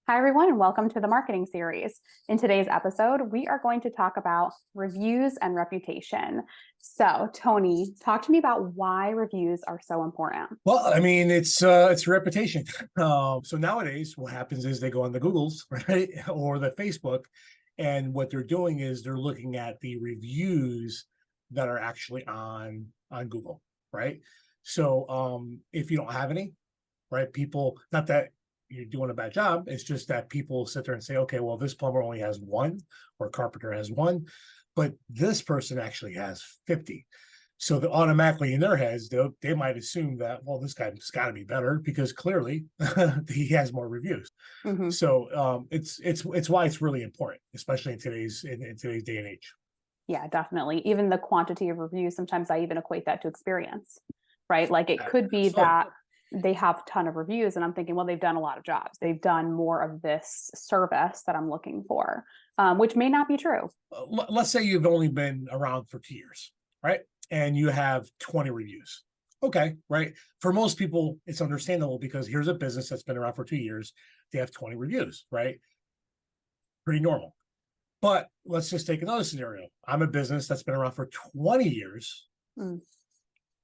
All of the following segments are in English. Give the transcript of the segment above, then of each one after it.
Hi, everyone, and welcome to the marketing series. In today's episode, we are going to talk about reviews and reputation. So, Tony, talk to me about why reviews are so important. Well, I mean, it's a reputation. So nowadays, what happens is they go on the Googles, right, or the Facebook, and what they're doing is they're looking at the reviews that are actually on Google, right? So if you don't have any, right, people, not that you're doing a bad job, it's just that people sit there and say, okay, well, this plumber only has one, or carpenter has one, but this person actually has 50. So automatically in their heads, they might assume that, well, this guy's got to be better because clearly he has more reviews. Mhm. So it's why it's really important, especially in today's day and age. Yeah, definitely. Even the quantity of reviews, sometimes I even equate that to experience, right? Like it could be Absolutely. that they have a ton of reviews, and I'm thinking, well, they've done a lot of jobs. They've done more of this service that I'm looking for, which may not be true. Let's say you've only been around for 2 years, right? And you have 20 reviews. Okay, right? For most people, it's understandable because here's a business that's been around for 2 years. They have 20 reviews, right? Pretty normal. But let's just take another scenario. I'm a business that's been around for 20 years, Mm.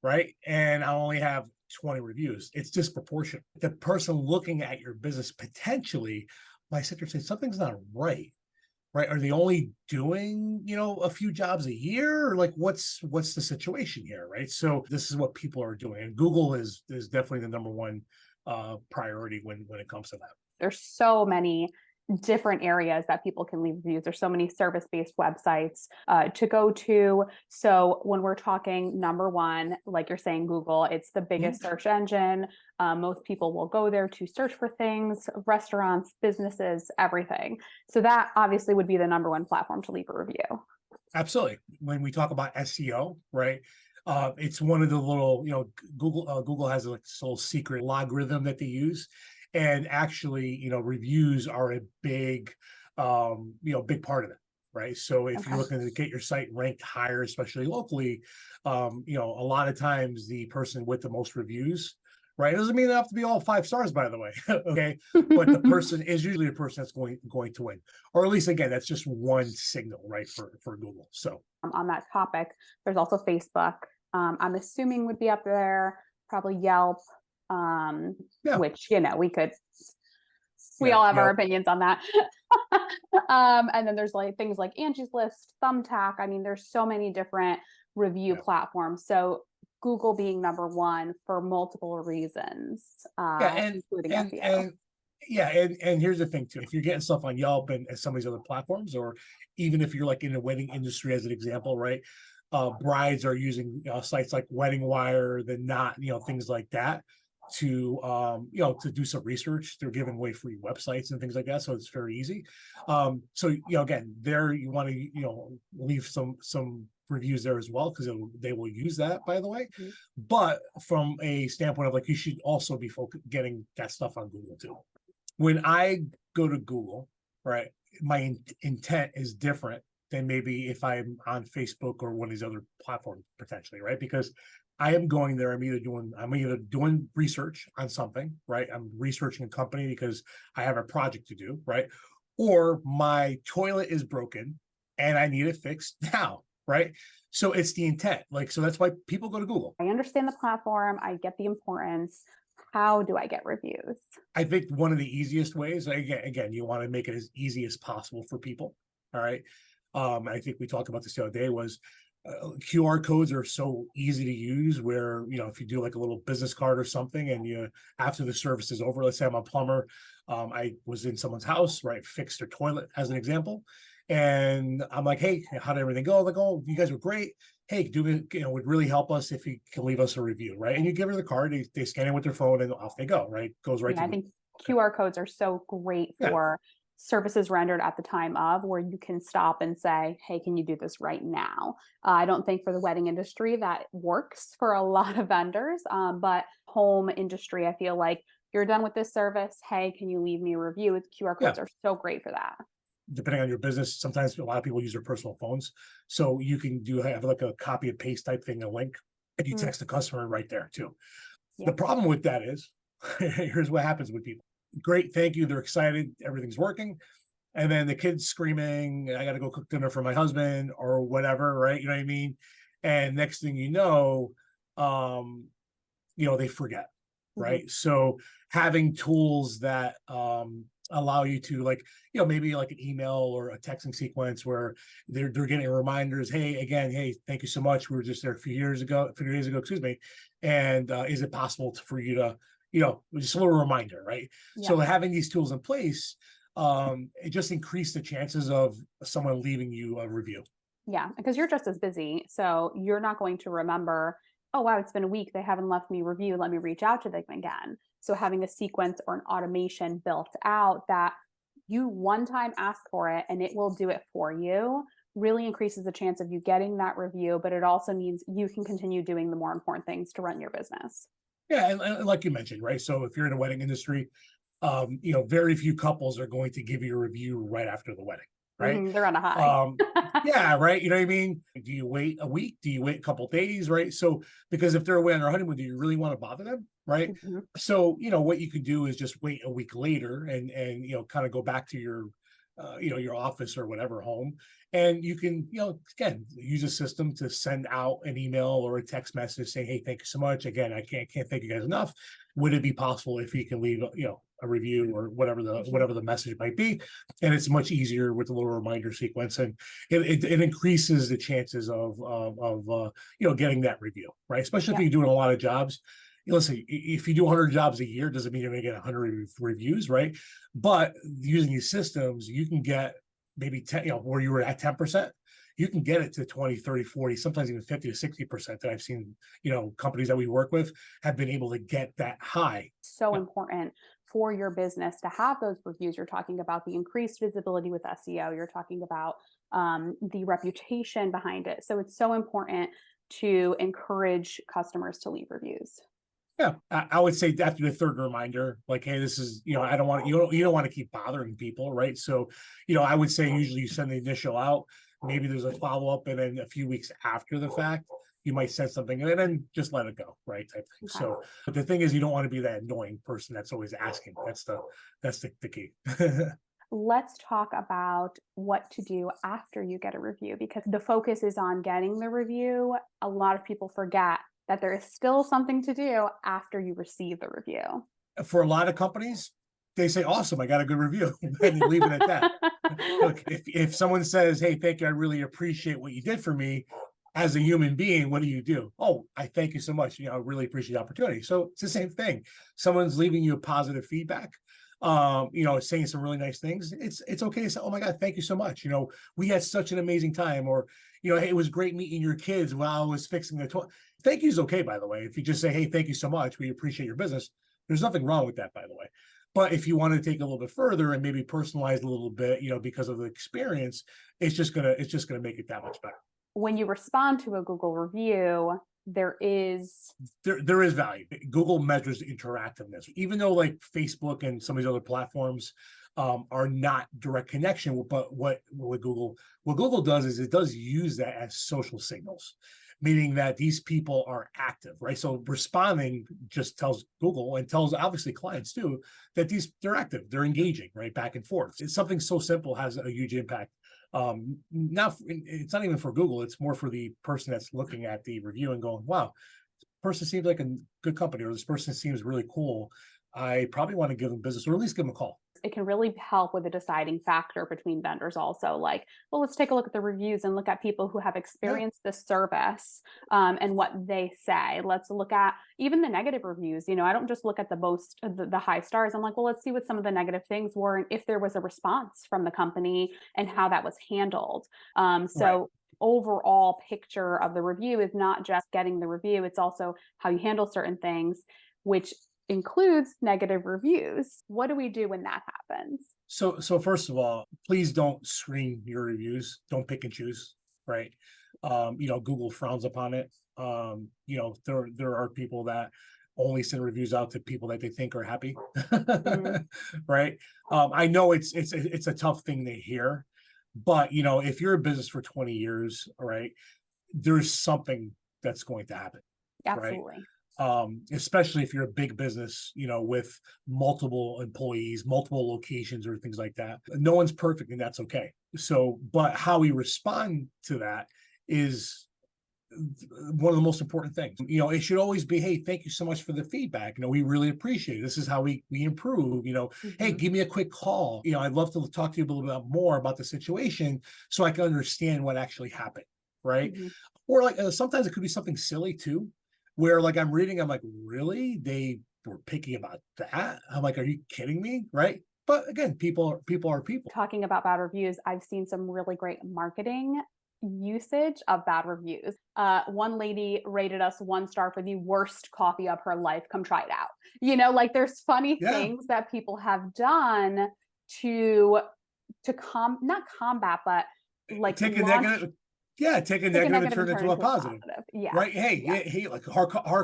right? And I only have 20 reviews. It's disproportionate. The person looking at your business potentially might sit there and say something's not right. Right? Are they only doing, a few jobs a year? Or like what's the situation here? Right. So this is what people are doing. And Google is definitely the number one priority when it comes to that. There's so many different areas that people can leave reviews. There's so many service-based websites to go to. So when we're talking number one, like you're saying, Google, it's the biggest search engine. Most people will go there to search for things, restaurants, businesses, everything. So that obviously would be the number one platform to leave a review. Absolutely. When we talk about SEO, right? It's one of the little, Google has like this little secret logarithm that they use. And actually, reviews are a big part of it. Right. So if you're Okay. looking to get your site ranked higher, especially locally, a lot of times the person with the most reviews, right? It doesn't mean they have to be all 5 stars, by the way. Okay. But the person is usually the person that's going to win. Or at least again, that's just one signal, right, for Google. So On that topic, there's also Facebook. I'm assuming would be up there, probably Yelp, yeah, which, we yeah, all have our yeah. opinions on that. And then there's like things like Angie's List, Thumbtack. I mean, there's so many different review Yeah. platforms. So Google being number one for multiple reasons, Yeah, and including and SEO. and yeah, and here's the thing too. If you're getting stuff on Yelp and some of these other platforms, or even if you're like in the wedding industry as an example, right? Brides are using sites like Wedding Wire, the Knot, things like that to to do some research. They're giving away free websites and things like that, so it's very easy. So again, there you want to leave some reviews there as well because they will use that, by the way. Mhm. But from a standpoint of like you should also be getting that stuff on Google too. When I go to Google, right, my intent is different than maybe if I'm on Facebook or one of these other platforms potentially, right? Because I am going there. I'm either doing research on something, right? I'm researching a company because I have a project to do, right? Or my toilet is broken and I need it fixed now, right? So it's the intent. Like, so that's why people go to Google. I understand the platform. I get the importance. How do I get reviews? I think one of the easiest ways, again, you want to make it as easy as possible for people. All right. I think we talked about this the other day was QR codes are so easy to use where, if you do like a little business card or something and after the service is over, let's say I'm a plumber, I was in someone's house, right, fixed their toilet as an example. And I'm like, hey, how did everything go? Like, oh, you guys were great. Hey, would really help us if you can leave us a review, right? And you give her the card, they scan it with their phone and off they go, right? Goes right Yeah, to I Google. think QR codes are so great Yeah. for services rendered at the time of where you can stop and say, hey, can you do this right now? I don't think for the wedding industry that works for a lot of vendors, but home industry, I feel like you're done with this service. Hey, can you leave me a review? QR Yeah. codes are so great for that. Depending on your business, sometimes a lot of people use their personal phones. So you can have like a copy and paste type thing, a link, and you Mm, text the customer right there too. The yep. problem with that is, here's what happens with people. great, thank you. They're excited, everything's working. And then the kid's screaming, I got to go cook dinner for my husband or whatever, right? You know what I mean? And next thing um, they forget, Mhm. right? So having tools that allow you to, like, maybe like an email or a texting sequence where they're getting reminders, hey, again, hey, thank you so much. We were just there a few days ago, excuse me. And is it possible for you to, just a little reminder, right? Yeah. So having these tools in place, it just increased the chances of someone leaving you a review. Yeah, because you're just as busy. So you're not going to remember, oh, wow, it's been a week. They haven't left me a review. Let me reach out to them again. So having a sequence or an automation built out that you one time ask for it and it will do it for you really increases the chance of you getting that review. But it also means you can continue doing the more important things to run your business. Yeah, and like you mentioned, right? So if you're in the wedding industry, very few couples are going to give you a review right after the wedding, right? They're on a high. Um, yeah, right. You know what I mean? Do you wait a week? Do you wait a couple days? Right. So, because if they're away on their honeymoon, do you really want to bother them? Right. Mhm. So, what you could do is just wait a week later and kind of go back to your, your office or whatever home. And you can, again, use a system to send out an email or a text message saying, hey, thank you so much. Again, I can't thank you guys enough. Would it be possible if you can leave, a review or Mhm. whatever the message might be? And it's much easier with a little reminder sequence, and it increases the chances of getting that review, right? Especially if Yeah. you're doing a lot of jobs. Listen, if you do 100 jobs a year, doesn't mean you're going to get 100 reviews, right? But using these systems, you can get maybe 10, where you were at 10%, you can get it to 20, 30, 40, sometimes even 50 to 60% that I've seen, companies that we work with have been able to get that high. So important for your business to have those reviews. You're talking about the increased visibility with SEO. You're talking about the reputation behind it. So it's so important to encourage customers to leave reviews. Yeah, I would say after the third reminder, like, hey, this is, I don't want you don't want to keep bothering people, right? So, I would say usually you send the initial out, maybe there's a follow up, and then a few weeks after the fact, you might send something and then just let it go, right? Type thing. Okay. So, but the thing is, you don't want to be that annoying person that's always asking. That's the key. Let's talk about what to do after you get a review because the focus is on getting the review. A lot of people forget that there is still something to do after you receive the review. For a lot of companies, they say, awesome, I got a good review, and they leave it at that. Look, if someone says, hey, thank you, I really appreciate what you did for me as a human being, what do? Oh, I thank you so much. I really appreciate the opportunity. So it's the same thing. Someone's leaving you a positive feedback, saying some really nice things. It's okay to say, oh my God, thank you so much. We had such an amazing time, or, hey, it was great meeting your kids while I was fixing the toilet. Thank you is okay, by the way. If you just say, hey, thank you so much, we appreciate your business. There's nothing wrong with that, by the way. But if you want to take a little bit further and maybe personalize a little bit, because of the experience, it's just gonna make it that much better. When you respond to a Google review, there is There is value. Google measures interactiveness, even though like Facebook and some of these other platforms are not direct connection. But what Google does is it does use that as social signals, meaning that these people are active, right? So responding just tells Google and tells obviously clients too that they're active, they're engaging, right, back and forth. It's something so simple has a huge impact. Now it's not even for Google, it's more for the person that's looking at the review and going, wow, this person seems like a good company, or this person seems really cool. I probably want to give them business, or at least give them a call. it can really help with a deciding factor between vendors also like well let's take a look at the reviews and look at people who have Yeah, experienced the service and what they say. Let's look at even the negative reviews. I don't just look at the high stars. I'm like, well, let's see what some of the negative things were and if there was a response from the company and how that was handled. right. So overall picture of the review is not just getting the review, it's also how you handle certain things, which includes negative reviews. What do we do when that happens? So first of all, please don't screen your reviews. Don't pick and choose, right? Google frowns upon it. There are people that only send reviews out to people that they think are happy, Mhm. right? I know it's a tough thing to hear, but if you're a business for 20 years, all right, there's something that's going to happen, right? Absolutely. especially if you're a big business, with multiple employees, multiple locations or things like that. No one's perfect, and that's okay. So, but how we respond to that is one of the most important things. It should always be, hey, thank you so much for the feedback. We really appreciate it. This is how we improve. Hey, give me a quick call. I'd love to talk to you a little bit more about the situation so I can understand what actually happened. Right. Or like sometimes it could be something silly too, where like I'm reading, I'm like, really? They were picky about that? I'm like, are you kidding me? Right. But again, people are people. Talking about bad reviews, I've seen some really great marketing usage of bad reviews. One lady rated us 1 star for the worst coffee of her life. Come try it out. Like there's funny Yeah. things that people have done to not combat, but like Take a launch negative, take a take a negative and negative turn and it turn into a into a positive. positive. Yeah. Right. Hey, Yeah. hey, like our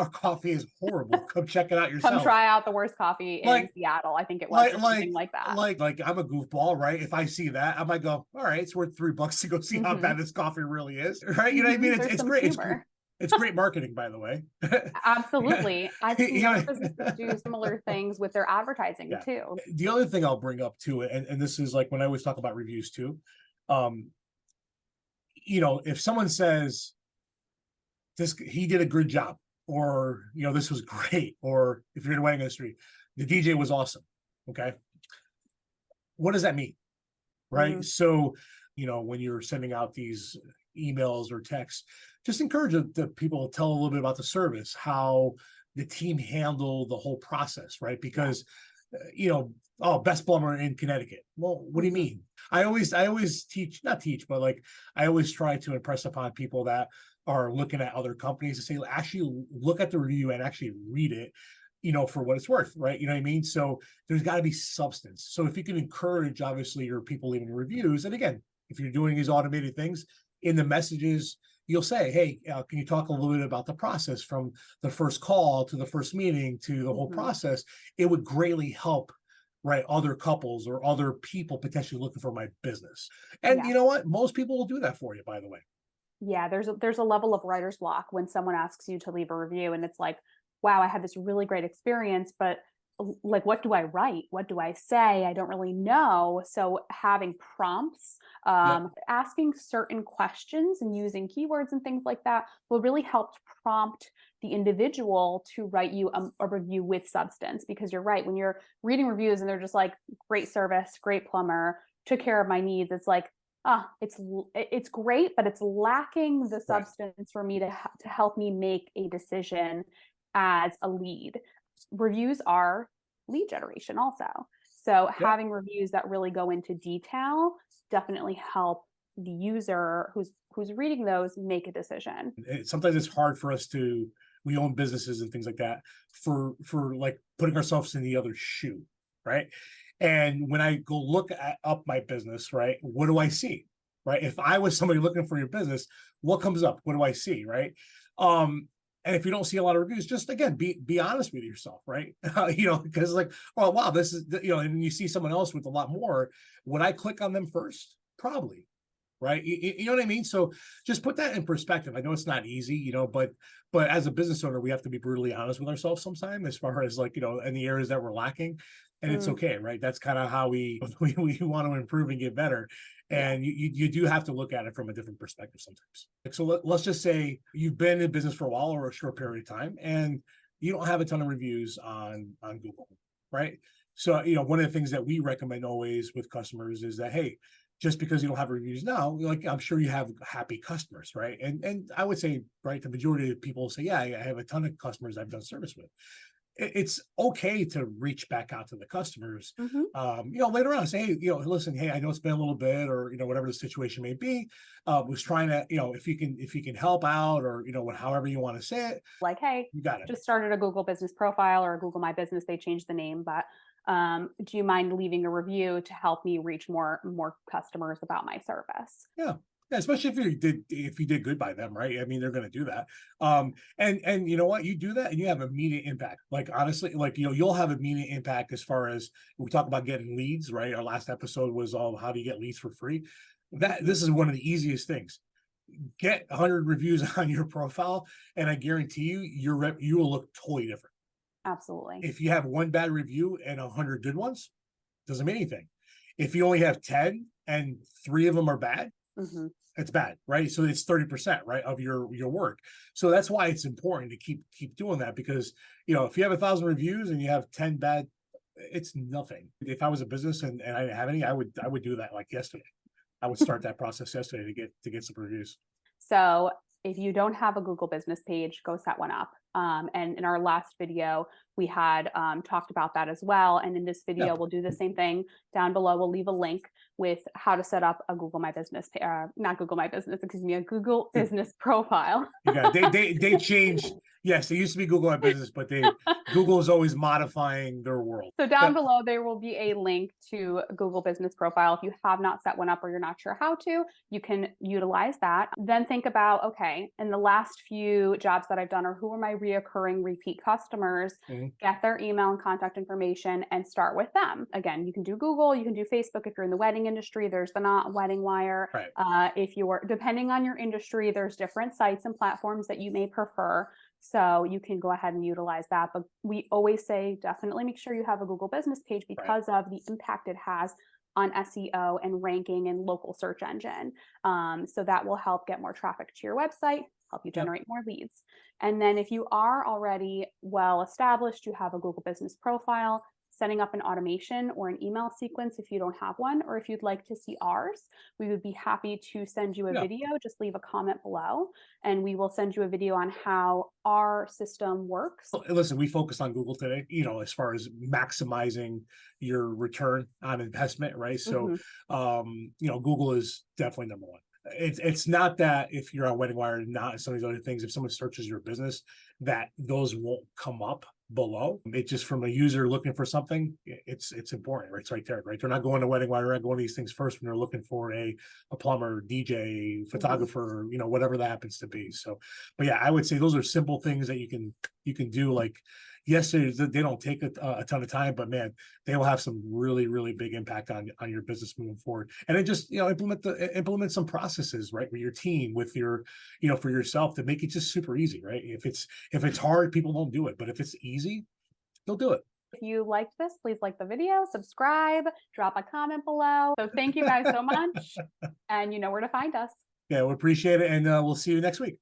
coffee is horrible. Come check it out Come yourself. try out the worst coffee in Like- Seattle. I think it was, or something like that. Like I'm a goofball, right? If I see that, I might go, all right, it's worth $3 to go see how bad this coffee really is. Right. You know what I mean? There's It's some great. humor. It's great marketing, by the way. Absolutely. I've seen You know- other businesses do similar things with their advertising Yeah. too. The other thing I'll bring up too, and this is like when I always talk about reviews too. If someone says he did a good job, or this was great, or if you're in a wedding industry, the DJ was awesome. Okay. What does that mean? Right. So, when you're sending out these emails or texts, just encourage the people to tell a little bit about the service, how the team handle the whole process, right? Because, oh, best plumber in Connecticut. Well, what do you mean? I always teach, not teach, but like I always try to impress upon people that are looking at other companies to say, actually look at the review and actually read it, for what it's worth, right? You know what I mean? So there's got to be substance. So if you can encourage, obviously, your people leaving reviews, and again, if you're doing these automated things in the messages, you'll say, hey, can you talk a little bit about the process from the first call to the first meeting to the whole process? It would greatly help, right, other couples or other people potentially looking for my business. And you know what? Most people will do that for you, by the way. Yeah, there's a level of writer's block when someone asks you to leave a review and it's like, wow, I had this really great experience, but like, what do I write? What do I say? I don't really know. So having prompts, asking certain questions and using keywords and things like that will really help prompt the individual to write you a review with substance. Because you're right, when you're reading reviews and they're just like, great service, great plumber, took care of my needs, it's like, it's great, but it's lacking the substance for me to help me make a decision as a lead. Reviews are lead generation also. So having reviews that really go into detail definitely help the user who's reading those make a decision. Sometimes it's hard for us we own businesses and things like that, for like putting ourselves in the other shoe, right? And when I go look up my business, right, what do I see? Right? If I was somebody looking for your business, what comes up? What do I see? Right? And if you don't see a lot of reviews, just again, be honest with yourself, right? Because like, oh wow, this is, and you see someone else with a lot more. Would I click on them first? Probably. Right. You know what I mean? So just put that in perspective. I know it's not easy, but as a business owner, we have to be brutally honest with ourselves sometimes, as far as like, in the areas that we're lacking. And it's okay, right? That's kind of how we want to improve and get better. And you do have to look at it from a different perspective sometimes. So let's just say you've been in business for a while or a short period of time, and you don't have a ton of reviews on Google, right? So, one of the things that we recommend always with customers is that, hey, just because you don't have reviews now, like I'm sure you have happy customers, right? And I would say, right, the majority of people say, yeah, I have a ton of customers I've done service with. It's okay to reach back out to the customers, later on, say, hey, listen, hey, I know it's been a little bit, or whatever the situation may be. Was trying to, if you can help out, or however you want to say it. Like, hey, you got it. Just started a Google Business Profile or a Google My Business. They changed the name, but do you mind leaving a review to help me reach more customers about my service? Yeah, especially if you did good by them, right? I mean, they're going to do that. And you know what? You do that and you have immediate impact. Like honestly, like you'll have immediate impact as far as we talk about getting leads, right? Our last episode was all how do you get leads for free. This is one of the easiest things. get 100 reviews on your profile, and I guarantee you, you will look totally different. Absolutely. If you have one bad review and 100 good ones, doesn't mean anything. If you only have 10 and 3 of them are bad, Hmm. it's bad, right? So it's 30%, right, of your work. So that's why it's important to keep doing that, because if you have 1,000 reviews and you have 10 bad, it's nothing. If I was a business and I didn't have any, I would do that like yesterday. I would start that process yesterday to get some reviews. So if you don't have a Google business page, go set one up. And in our last video, we had talked about that as well. And in this video, Yeah. we'll do the same thing. Down below, we'll leave a link with how to set up a Google My Business, not Google My Business, excuse me, a Google business profile. You got they changed. Yes, they used to be Google My Business, but Google is always modifying their world. So down Yep. below, there will be a link to a Google business profile. If you have not set one up or you're not sure how to, you can utilize that. Then think about, okay, in the last few jobs that I've done, or who are my reoccurring repeat customers, Mhm. get their email and contact information and start with them. Again, you can do Google, you can do Facebook. If you're in the wedding industry, there's the Not Wedding Wire. Right. If you're, depending on your industry, there's different sites and platforms that you may prefer. So you can go ahead and utilize that. But we always say definitely make sure you have a Google business page because of the impact it has on SEO and ranking and local search engine. So that will help get more traffic to your website, help you generate more leads. And then if you are already well established, you have a Google business profile, setting up an automation or an email sequence if you don't have one, or if you'd like to see ours, we would be happy to send you a video. Just leave a comment below and we will send you a video on how our system works. Listen, we focused on Google today, as far as maximizing your return on investment, right? So, Google is definitely number one. It's not that if you're on Wedding Wire, not some of these other things, if someone searches your business, that those won't come up below. It just, from a user looking for something, it's important, right? It's right there, right? They're not going to Wedding Wire, they're not going to these things first when they're looking for a plumber, DJ, photographer, whatever that happens to be. So, but yeah, I would say those are simple things that you can do. Like, yes, they don't take a ton of time, but man, they will have some really, really big impact on your business moving forward. And then just implement some processes, right, with your team, with your for yourself, to make it just super easy, right? If it's hard, people won't do it, but if it's easy, they'll do it. If you liked this, please like the video, subscribe, drop a comment below. So thank you guys so much. And you know where to find us. Yeah, we appreciate it, and we'll see you next week.